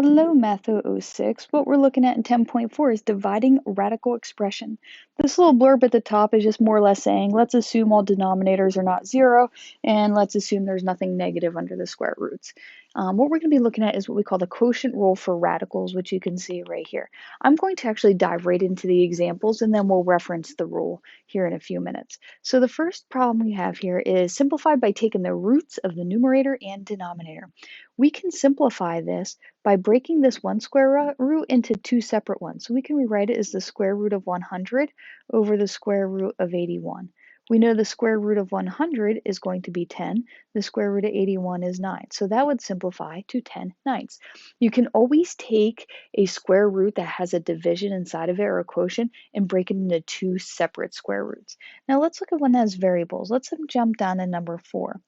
Hello, Math 006. What we're looking at in 10.4 is dividing radical expression. This little blurb at the top is just more or less saying, let's assume all denominators are not zero, and let's assume there's nothing negative under the square roots. What we're going to be looking at is what we call the quotient rule for radicals, which you can see right here. I'm going to actually dive right into the examples, and then we'll reference the rule here in a few minutes. So the first problem we have here is simplified by taking the roots of the numerator and denominator. We can simplify this by breaking this one square root into two separate ones. So we can rewrite it as the square root of 100 over the square root of 81. We know the square root of 100 is going to be 10. The square root of 81 is 9. So that would simplify to 10 ninths. You can always take a square root that has a division inside of it or a quotient and break it into two separate square roots. Now let's look at one that has variables. Let's jump down to number 4.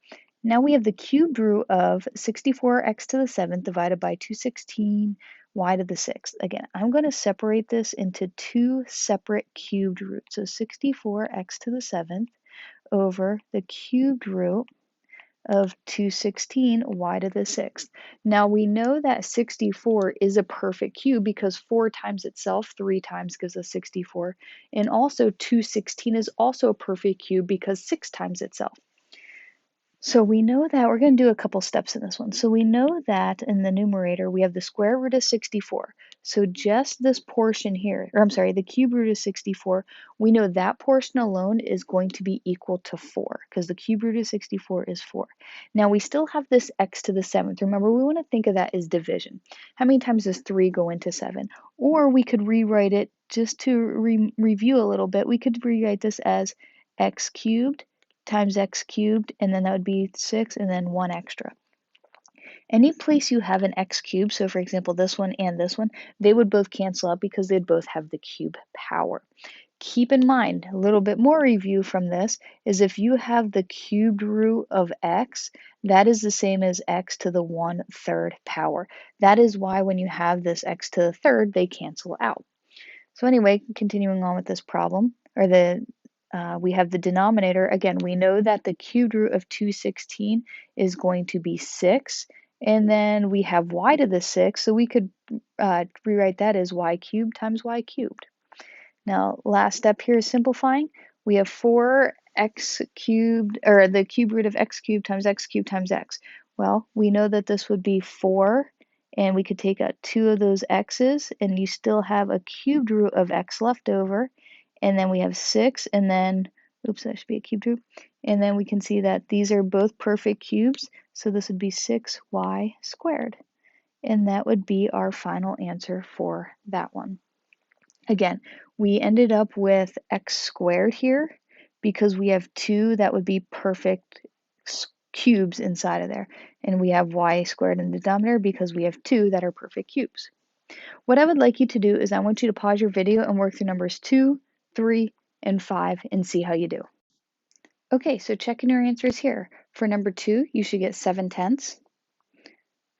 Now we have the cubed root of 64x to the 7th divided by 216 y to the 6th. Again, I'm going to separate this into two separate cubed roots. So 64x to the 7th over the cubed root of 216 y to the 6th. Now we know that 64 is a perfect cube because 4 times itself 3 times gives us 64. And also 216 is also a perfect cube because 6 times itself. So we know that we're going to do a couple steps in this one. So we know that in the numerator, we have the square root of 64. So just this portion here, or I'm sorry, the cube root of 64, we know that portion alone is going to be equal to 4 because the cube root of 64 is 4. Now we still have this x to the 7th. Remember, we want to think of that as division. How many times does 3 go into 7? Or we could rewrite it just to review a little bit. We could rewrite this as x cubed times x cubed, and then that would be 6, and then 1 extra. Any place you have an x cubed, so for example this one and this one, they would both cancel out because they'd both have the cube power. Keep in mind, a little bit more review from this is if you have the cubed root of x, that is the same as x to the 1/3 power. That is why when you have this x to the third, they cancel out. So anyway, continuing on with this problem, or we have the denominator. Again, we know that the cubed root of 216 is going to be 6. And then we have y to the 6, so we could rewrite that as y cubed times y cubed. Now, last step here is simplifying. We have 4x cubed, or the cube root of x cubed times x cubed times x. Well, we know that this would be 4, and we could take out 2 of those x's, and you still have a cubed root of x left over. And then we have 6, and then, oops, that should be a cubed root. And then we can see that these are both perfect cubes, so this would be 6y squared. And that would be our final answer for that one. Again, we ended up with x squared here because we have 2 that would be perfect cubes inside of there. And we have y squared in the denominator because we have 2 that are perfect cubes. What I would like you to do is I want you to pause your video and work through numbers 2, 3, and 5 and see how you do. Okay, so checking your answers here. For number 2, you should get 7/10.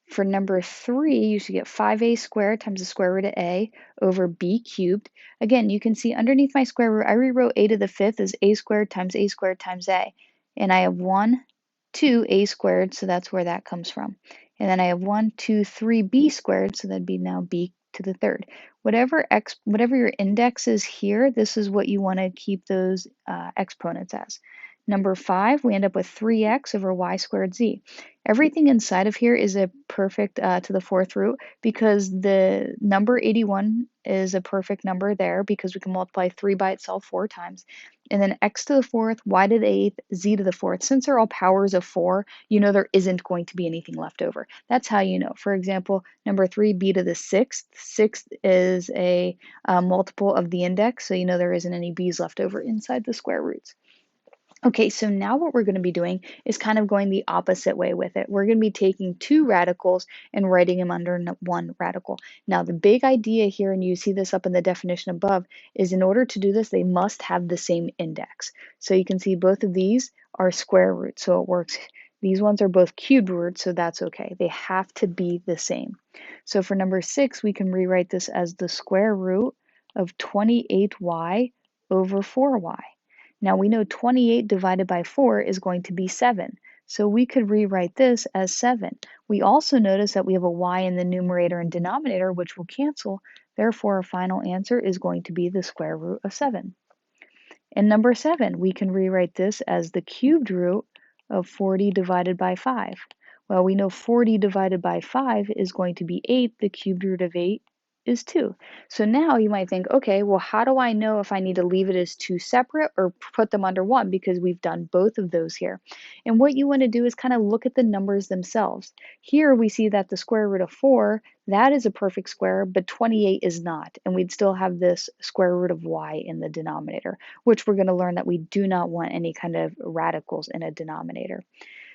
For number 3, you should get 5a squared times the square root of a over b cubed. Again, you can see underneath my square root, I rewrote a to the 5th as a squared times a. And I have 1, 2, a squared, so that's where that comes from. And then I have 1, 2, 3, b squared, so that'd be now b to the 3rd. Whatever your index is here, this is what you want to keep those exponents as. Number 5, we end up with 3x over y squared z. Everything inside of here is a perfect to the 4th root because the number 81 is a perfect number there because we can multiply 3 by itself 4 times. And then x to the 4th, y to the 8th, z to the 4th. Since they're all powers of 4, you know there isn't going to be anything left over. That's how you know. For example, number 3, b to the 6th. 6th is a multiple of the index, so you know there isn't any b's left over inside the square roots. Okay, so now what we're going to be doing is kind of going the opposite way with it. We're going to be taking two radicals and writing them under one radical. Now, the big idea here, and you see this up in the definition above, is in order to do this, they must have the same index. So you can see both of these are square roots, so it works. These ones are both cubed roots, so that's okay. They have to be the same. So for number 6, we can rewrite this as the square root of 28y over 4y. Now we know 28 divided by 4 is going to be 7. So we could rewrite this as 7. We also notice that we have a y in the numerator and denominator, which will cancel. Therefore, our final answer is going to be the square root of 7. And number 7, we can rewrite this as the cubed root of 40 divided by 5. Well, we know 40 divided by 5 is going to be 8. The cubed root of 8 is 2. So now you might think, okay, well, how do I know if I need to leave it as 2 separate or put them under 1? Because we've done both of those here. And what you want to do is kind of look at the numbers themselves. Here we see that the square root of 4, that is a perfect square, but 28 is not. And we'd still have this square root of y in the denominator, which we're going to learn that we do not want any kind of radicals in a denominator.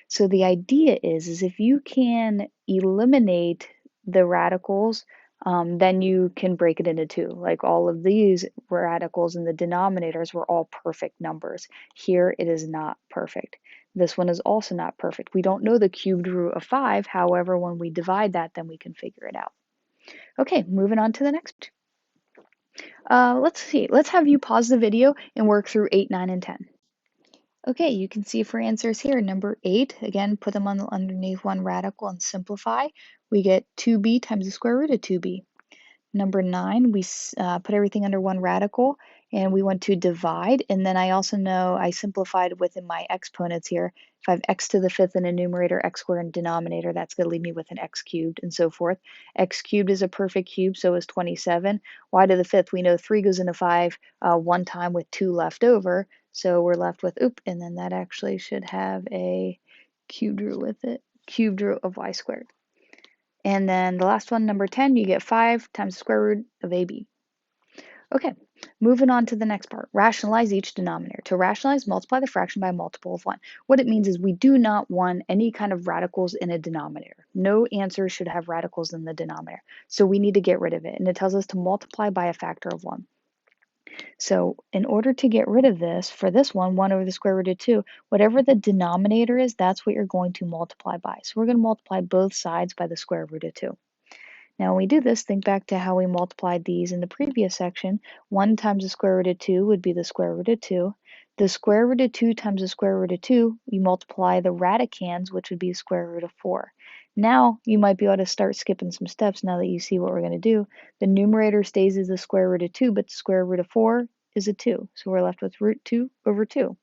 So the idea is if you can eliminate the radicals, then you can break it into two. Like all of these radicals in the denominators were all perfect numbers. Here it is not perfect. This one is also not perfect. We don't know the cubed root of 5. However, when we divide that, then we can figure it out. Okay, moving on to the next. Let's see. Let's have you pause the video and work through 8, 9, and 10. Okay, you can see for answers here, number 8, again, put them on underneath one radical and simplify. We get 2b times the square root of 2b. Number 9, we put everything under one radical, and we want to divide. And then I also know I simplified within my exponents here. If I have x to the 5th in a numerator, x squared in denominator, that's going to leave me with an x cubed and so forth. X cubed is a perfect cube, so is 27. Y to the 5th, we know 3 goes into 5 one time with 2 left over. So we're left with, and then that actually should have a cubed root with it, cubed root of y squared. And then the last one, number 10, you get 5 times the square root of AB. Okay, moving on to the next part. Rationalize each denominator. To rationalize, multiply the fraction by a multiple of 1. What it means is we do not want any kind of radicals in a denominator. No answer should have radicals in the denominator. So we need to get rid of it. And it tells us to multiply by a factor of 1. So in order to get rid of this, for this one, 1 over the square root of 2, whatever the denominator is, that's what you're going to multiply by. So we're going to multiply both sides by the square root of 2. Now when we do this, think back to how we multiplied these in the previous section. 1 times the square root of 2 would be the square root of 2. The square root of 2 times the square root of 2, you multiply the radicands, which would be the square root of 4. Now you might be able to start skipping some steps now that you see what we're going to do. The numerator stays as the square root of 2, but the square root of 4 is a 2. So we're left with root 2 over 2.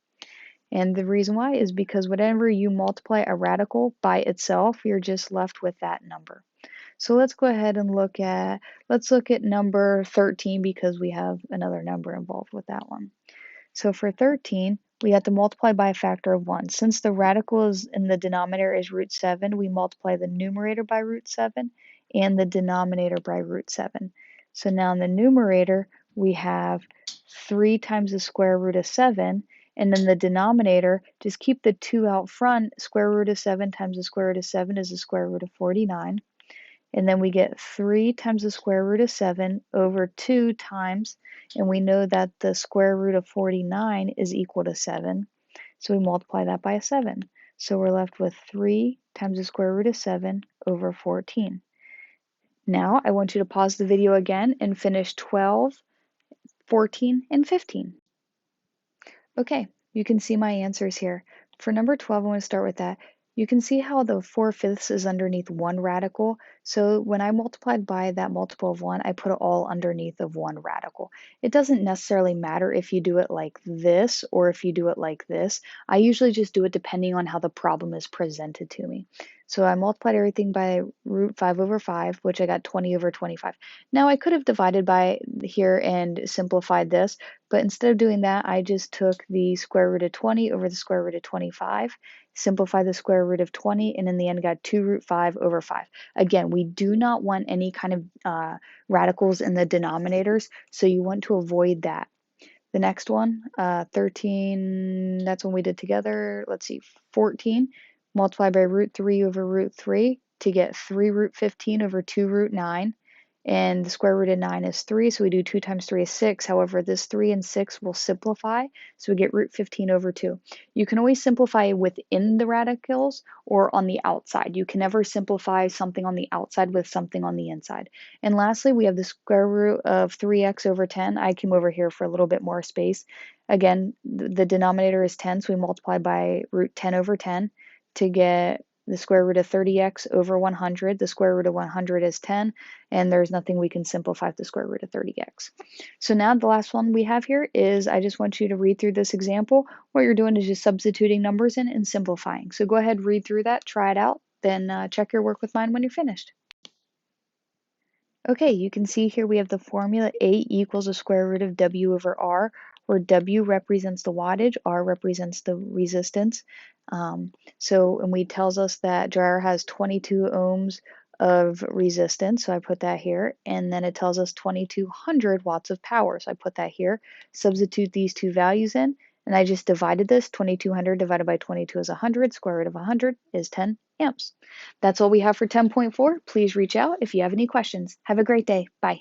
And the reason why is because whenever you multiply a radical by itself, you're just left with that number. So let's go ahead and look at number 13 because we have another number involved with that one. So for 13, we have to multiply by a factor of 1. Since the radical is in the denominator is root 7, we multiply the numerator by root 7 and the denominator by root 7. So now in the numerator, we have 3 times the square root of 7, and then the denominator, just keep the 2 out front. Square root of 7 times the square root of 7 is the square root of 49. And then we get 3 times the square root of 7 over 2 times, and we know that the square root of 49 is equal to 7. So we multiply that by a 7. So we're left with 3 times the square root of 7 over 14. Now I want you to pause the video again and finish 12, 14, and 15. Okay, you can see my answers here. For number 12, I want to start with that. You can see how the 4/5 is underneath one radical. So when I multiplied by that multiple of 1, I put it all underneath of one radical. It doesn't necessarily matter if you do it like this or if you do it like this. I usually just do it depending on how the problem is presented to me. So I multiplied everything by root 5 over 5, which I got 20 over 25. Now I could have divided by here and simplified this, but instead of doing that, I just took the square root of 20 over the square root of 25, simplified the square root of 20, and in the end got 2 root 5 over 5. Again, we do not want any kind of radicals in the denominators, so you want to avoid that. The next one, 13, that's when we did together. Let's see, 14, multiply by root 3 over root 3 to get 3 root 15 over 2 root 9. And the square root of 9 is 3, so we do 2 times 3 is 6. However, this 3 and 6 will simplify, so we get root 15 over 2. You can always simplify within the radicals or on the outside. You can never simplify something on the outside with something on the inside. And lastly, we have the square root of 3x over 10. I came over here for a little bit more space. Again, the denominator is 10, so we multiply by root 10 over 10. to get the square root of 30x over 100. The square root of 100 is 10, and there's nothing we can simplify with the square root of 30x. So now the last one we have here is, I just want you to read through this example. What you're doing is just substituting numbers in and simplifying. So go ahead, read through that, try it out, then check your work with mine when you're finished. Okay, you can see here we have the formula A equals the square root of W over R, where W represents the wattage, R represents the resistance. And we tells us that dryer has 22 ohms of resistance, so I put that here. And then it tells us 2200 watts of power, so I put that here. Substitute these two values in, and I just divided this. 2200 divided by 22 is 100. Square root of 100 is 10 amps. That's all we have for 10.4. Please reach out if you have any questions. Have a great day. Bye.